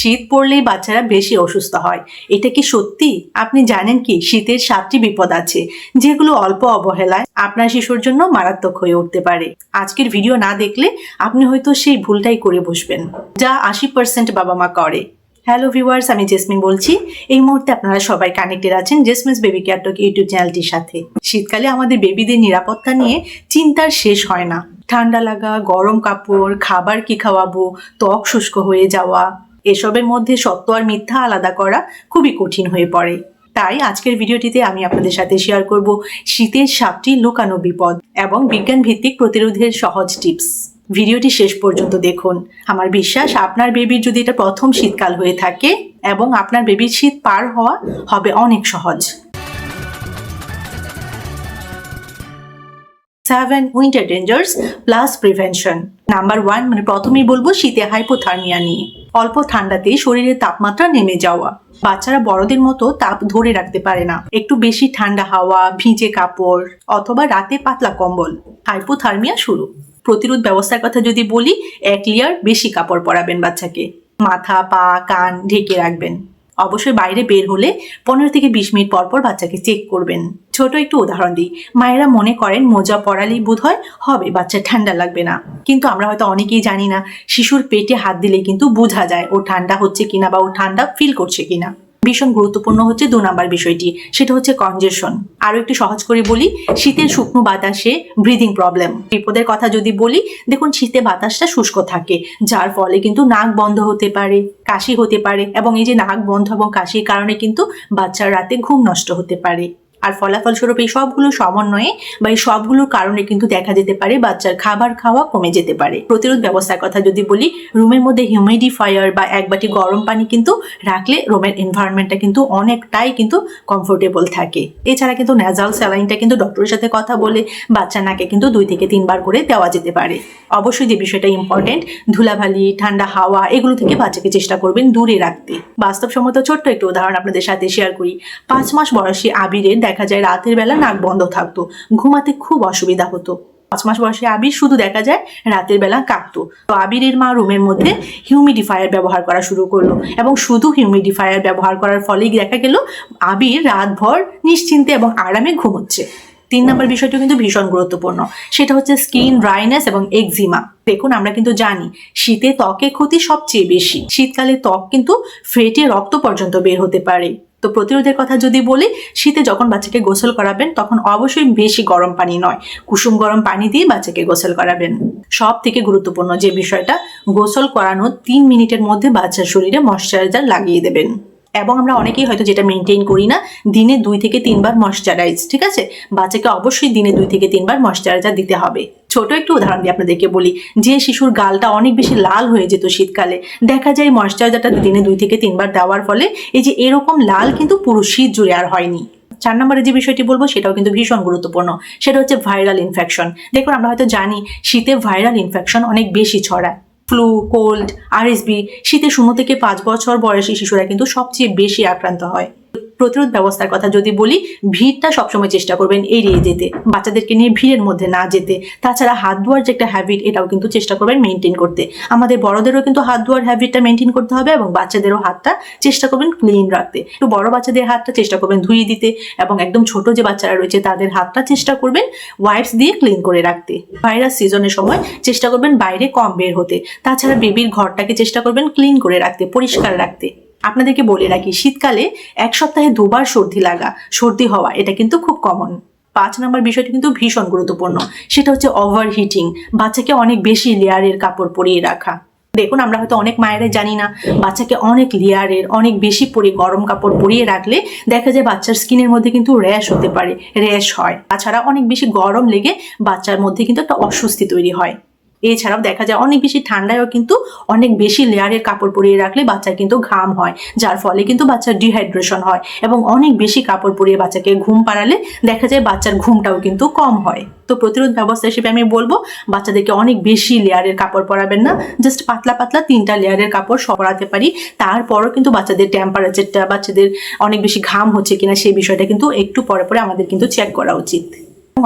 শীত পড়লেই বাচ্চারা বেশি অসুস্থ হয়, এটা কি সত্যি? আপনি জানেন কি শীতের 7টি বিপদ আছে যেগুলো অল্প অবহেলায় আপনার শিশুর জন্য মারাত্মক হয়ে উঠতে পারে। আজকের ভিডিও না দেখলে আপনি হয়তো সেই ভুলটাই করে বসবেন, যা 80% বাবা মা করে। হ্যালো ভিউয়ার্স, আমি জেসমিন বলছি। এই মুহূর্তে আপনারা সবাই কানেক্টেড আছেন জেসমিনস বেবি কেয়ার টক ইউটিউব চ্যানেলটির সাথে। শীতকালে আমাদের বেবিদের নিরাপত্তা নিয়ে চিন্তার শেষ হয় না। ঠান্ডা লাগা, গরম কাপড়, খাবার কি খাওয়াবো, ত্বক শুষ্ক হয়ে যাওয়া, এসবের মধ্যে সত্য আর মিথ্যা আলাদা করা খুবই কঠিন হয়ে পড়ে। তাই আজকের ভিডিওটিতে আমি আপনাদের সাথে শেয়ার করব শীতের 7টি লুকানো বিপদ এবং বিজ্ঞান ভিত্তিক প্রতিরোধের সহজ টিপস। ভিডিওটি শেষ পর্যন্ত দেখুন। আমার বিশ্বাস আপনার বেবির যদি এটা প্রথম শীতকাল হয়ে থাকে এবং আপনার বেবির শীত পার হওয়া হবে অনেক সহজ। 7 winter dangers plus prevention. Number 1, প্রথমেই বলবো শীতে হাইপোথার্মিয়া নিয়ে। অল্প ঠান্ডাতেই শরীরের তাপমাত্রা নেমে যাওয়া। বাচ্চারা বড়দের মতো তাপ ধরে রাখতে পারে না। একটু বেশি ঠান্ডা হাওয়া, ভিজে কাপড় অথবা রাতে পাতলা কম্বল, হাইপোথার্মিয়া শুরু। প্রতিরোধ ব্যবস্থার কথা যদি বলি, 1 লেয়ার বেশি কাপড় পরাবেন বাচ্চাকে। মাথা, পা, কান ঢেকে রাখবেন। অবশ্যই বাইরে বের হলে 15 থেকে 20 মিনিট পর পর বাচ্চাকে চেক করবেন। ছোট একটু উদাহরণ দিই। মায়েরা মনে করেন মোজা পরালেই বোধহয় হবে, বাচ্চা ঠান্ডা লাগবে না। কিন্তু আমরা হয়তো অনেকেই জানি না শিশুর পেটে হাত দিলে কিন্তু বোঝা যায় ও ঠান্ডা হচ্ছে কিনা বা ও ঠান্ডা ফিল করছে কিনা। ভীষণ গুরুত্বপূর্ণ হচ্ছে 2 নাম্বার বিষয়টি, সেটা হচ্ছে কনজেশন। আরো একটু সহজ করে বলি, শীতের শুকনো বাতাসে ব্রিদিং প্রবলেম। বিপদের কথা যদি বলি, দেখুন শীতে বাতাসটা শুষ্ক থাকে, যার ফলে কিন্তু নাক বন্ধ হতে পারে, কাশি হতে পারে এবং এই যে নাক বন্ধ এবং কাশির কারণে কিন্তু বাচ্চার রাতে ঘুম নষ্ট হতে পারে। আর ফলাফলস্বরূপ এই সবগুলো সমন্বয়ে বা এই সবগুলোর কারণে কিন্তু দেখা যেতে পারে বাচ্চার খাবার খাওয়া কমে যেতে পারে। প্রতিরোধ ব্যবস্থার কথা যদি বলি, রুমের মধ্যে হিউমিডিফায়ার বা 1 বাটি গরম পানি কিন্তু রাখলে রুমের এনভায়রনমেন্টটা কিন্তু অনেকটাই কিন্তু কমফোর্টেবল থাকে। এছাড়া কিন্তু ন্যাজাল স্যালাইনটা কিন্তু ডক্টরের সাথে কথা বলে বাচ্চার নাকে কিন্তু 2 থেকে 3 বার করে দেওয়া যেতে পারে। অবশ্যই যে বিষয়টা ইম্পর্টেন্ট, ধুলাবালি, ঠান্ডা হাওয়া এগুলো থেকে বাচ্চাকে চেষ্টা করবেন দূরে রাখতে। বাস্তবসম্মত ছোট্ট একটু উদাহরণ আপনাদের সাথে শেয়ার করি। 5 মাস বয়সী আবিরের দেখা যায় রাতের বেলা নাক বন্ধ থাকতো, ঘুমাতে খুব অসুবিধা হতো। 5 মাস বয়সী আবির শুধু দেখা যায় রাতের বেলা কাঁপতো। তো আবিরের মা রুমের মধ্যে হিউমিডিফায়ার ব্যবহার করা শুরু করলো এবং শুধু হিউমিডিফায়ার ব্যবহার করার ফলেই দেখা গেল আবির রাতভর নিশ্চিন্তে এবং আরামে ঘুমোচ্ছে। 3 নম্বর বিষয়টা কিন্তু ভীষণ গুরুত্বপূর্ণ, সেটা হচ্ছে স্কিন ড্রাইনেস এবং এক্সিমা। দেখুন আমরা কিন্তু জানি শীতে ত্বকের ক্ষতি সবচেয়ে বেশি। শীতকালে ত্বক কিন্তু ফেটে রক্ত পর্যন্ত বের হতে পারে। তো প্রতিরোধের কথা যদি বলি, শীতে যখন বাচ্চাকে গোসল করাবেন তখন অবশ্যই বেশি গরম পানি নয়, কুসুম গরম পানি দিয়ে বাচ্চাকে গোসল করাবেন। সব থেকে গুরুত্বপূর্ণ যে বিষয়টা, গোসল করানোর 3 মিনিটের মধ্যে বাচ্চার শরীরে ময়শ্চারাইজার লাগিয়ে দেবেন। এবং আমরা অনেকেই হয়তো যেটা মেনটেন করি না, দিনে 2 থেকে 3 বার ময়শ্চারাইজ। ঠিক আছে, বাচ্চাকে অবশ্যই দিনে 2 থেকে 3 বার ময়শ্চারাইজার দিতে হবে। ছোট একটু উদাহরণ দিয়ে আপনাদেরকে বলি, যে শিশুর গালটা অনেক বেশি লাল হয়ে যেত শীতকালে, দেখা যায় ময়শ্চারাইজারটা দিনে 2 থেকে 3 বার দেওয়ার ফলে এই যে এরকম লাল কিন্তু পুরো শীত জুড়ে আর হয়নি। 4 নম্বরে যে বিষয়টি বলবো সেটাও কিন্তু ভীষণ গুরুত্বপূর্ণ, সেটা হচ্ছে ভাইরাল ইনফেকশন। দেখুন আমরা হয়তো জানি শীতে ভাইরাল ইনফেকশন অনেক বেশি ছড়ায়। ফ্লু, কোল্ড, RSV শীতে 0 থেকে 5 বছর বয়সী শিশুরা কিন্তু সবচেয়ে বেশি আক্রান্ত হয়। প্রতিরোধ ব্যবস্থার কথা যদি বলি, ভিড়টা সবসময় চেষ্টা করবেন এড়িয়ে যেতে, বাচ্চাদেরকে নিয়ে ভিড়ের মধ্যে না যেতে। তাছাড়া হাত ধোয়ার যে একটা হ্যাবিট, এটাও কিন্তু চেষ্টা করবেন মেনটেন করতে। আমাদের বড়দেরও কিন্তু হাত ধোয়ার হ্যাবিটটা মেনটেন করতে হবে এবং বাচ্চাদেরও হাতটা চেষ্টা করবেন ক্লিন রাখতে। একটু বড় বাচ্চাদের হাতটা চেষ্টা করবেন ধুয়ে দিতে এবং একদম ছোট যে বাচ্চারা রয়েছে তাদের হাতটা চেষ্টা করবেন ওয়াইপস দিয়ে ক্লিন করে রাখতে। ভাইরাস সিজনের সময় চেষ্টা করবেন বাইরে কম বের হতে। তাছাড়া বেবির ঘরটাকে চেষ্টা করবেন ক্লিন করে রাখতে, পরিষ্কার রাখতে। আপনাদেরকে বলে রাখি, শীতকালে 1 সপ্তাহে 2 বার সর্দি হওয়া এটা কিন্তু খুব কমন। 5 নম্বর বিষয়টি কিন্তু ভীষণ গুরুত্বপূর্ণ, সেটা হচ্ছে ওভার হিটিং, বাচ্চাকে অনেক বেশি লেয়ারের কাপড় পরিয়ে রাখা। দেখুন আমরা হয়তো অনেক মায়েরা জানি না বাচ্চাকে অনেক লেয়ারের অনেক বেশি পরে গরম কাপড় পরিয়ে রাখলে দেখা যায় বাচ্চার স্কিনের মধ্যে কিন্তু র্যাশ হতে পারে, র্যাশ হয়। তাছাড়া অনেক বেশি গরম লেগে বাচ্চার মধ্যে কিন্তু একটা অস্বস্তি তৈরি হয়। এছাড়াও দেখা যায় অনেক বেশি ঠান্ডায়ও কিন্তু অনেক বেশি লেয়ারের কাপড় পরিয়ে রাখলে বাচ্চার কিন্তু ঘাম হয়, যার ফলে কিন্তু বাচ্চার ডিহাইড্রেশন হয় এবং অনেক বেশি কাপড় পরিয়ে বাচ্চাকে ঘুম পাড়ালে দেখা যায় বাচ্চার ঘুমটাও কিন্তু কম হয়। তো প্রতিরোধ ব্যবস্থা হিসেবে আমি বলবো বাচ্চাদেরকে অনেক বেশি লেয়ারের কাপড় পরাবেন না, জাস্ট পাতলা পাতলা 3টা লেয়ারের কাপড় পরাতে পারি। তারপরও কিন্তু বাচ্চাদের টেম্পারেচারটা, বাচ্চাদের অনেক বেশি ঘাম হচ্ছে কিনা সেই বিষয়টা কিন্তু একটু পরে পরে আমাদের কিন্তু চেক করা উচিত।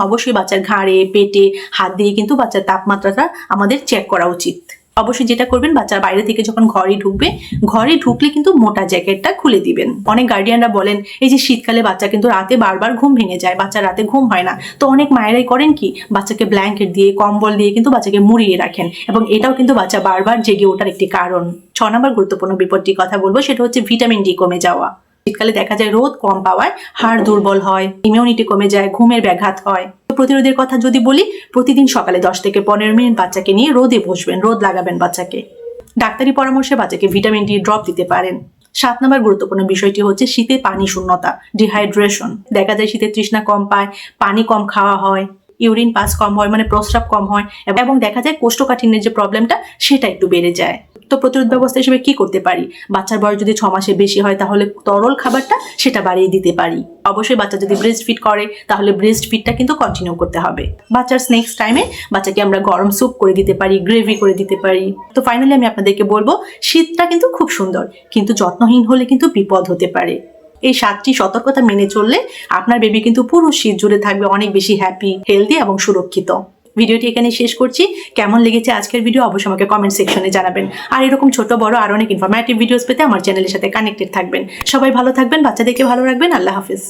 অবশ্যই বাচ্চার ঘাড়ে, পেটে হাত দিয়ে কিন্তু বাচ্চার তাপমাত্রাটা আমাদের চেক করা উচিত। অবশ্যই যেটা করবেন, বাচ্চার বাইরে থেকে যখন ঘরে ঢুকবে, ঘরে ঢুকলে কিন্তু মোটা জ্যাকেটটা খুলে দিবেন। অনেক গার্ডিয়ানরা বলেন এই যে শীতকালে বাচ্চা কিন্তু রাতে বারবার ঘুম ভেঙে যায়, বাচ্চা রাতে ঘুম হয় না। তো অনেক মায়েরাই করেন কি, বাচ্চাকে ব্ল্যাঙ্কেট দিয়ে কম্বল দিয়ে কিন্তু বাচ্চাকে মুড়িয়ে রাখেন, এবং এটাও কিন্তু বাচ্চা বারবার জেগে ওঠার একটি কারণ। 6 নম্বর গুরুত্বপূর্ণ বিপদটির কথা বলবো, সেটা হচ্ছে ভিটামিন ডি কমে যাওয়া। শীতকালে দেখা যায় রোদ কম পাওয়ায় হাড় দুর্বল হয়, ইমিউনিটি কমে যায়, ঘুমের ব্যাঘাত হয়। প্রতিরোধের কথা যদি বলি, প্রতিদিন সকালে 10 থেকে 15 মিনিট বাচ্চাকে নিয়ে রোদে বসবেন, রোদ লাগাবেন বাচ্চাকে। ডাক্তারি পরামর্শে বাচ্চাকে ভিটামিন ডি ড্রপ দিতে পারেন। 7 নম্বর গুরুত্বপূর্ণ বিষয়টি হচ্ছে শীতে পানি শূন্যতা, ডিহাইড্রেশন। দেখা যায় শীতে তৃষ্ণা কম পায়, পানি কম খাওয়া হয়, ইউরিন পাস কম হয়, মানে প্রস্রাব কম হয়, এবং দেখা যায় কোষ্ঠকাঠিন্যের যে প্রবলেমটা সেটা একটু বেড়ে যায়। তো প্রতিরোধ ব্যবস্থা হিসেবে কি করতে পারি? বাচ্চার বয়স যদি 6 মাসের বেশি হয় তাহলে তরল খাবারটা সেটা বাড়িয়ে দিতে পারি। অবশ্যই বাচ্চা যদি ব্রেস্ট ফিড করে তাহলে ব্রেস্ট ফিডটা কিন্তু কন্টিনিউ করতে হবে। বাচ্চার স্ন্যাক্স টাইমে বাচ্চাকে আমরা গরম স্যুপ করে দিতে পারি, গ্রেভি করে দিতে পারি। তো ফাইনালি আমি আপনাদেরকে বলবো, শীতটা কিন্তু খুব সুন্দর, কিন্তু যত্নহীন হলে কিন্তু বিপদ হতে পারে। এই 7টি সতর্কতা মেনে চললে আপনার বেবি কিন্তু পুরো শীত জুড়ে থাকবে অনেক বেশি হ্যাপি, হেলদি এবং সুরক্ষিত। ভিডিওটি এখানে শেষ করছি। কেমন লেগেছে আজকের ভিডিও অবশ্যই আমাকে কমেন্ট সেকশনে জানাবেন। আর এরকম ছোট বড় আরো অনেক ইনফরমেটিভ ভিডিওস পেতে আমার চ্যানেলের সাথে কানেক্টেড থাকবেন। সবাই ভালো থাকবেন, বাচ্চাদেরকে ভালো রাখবেন। আল্লাহ হাফিজ।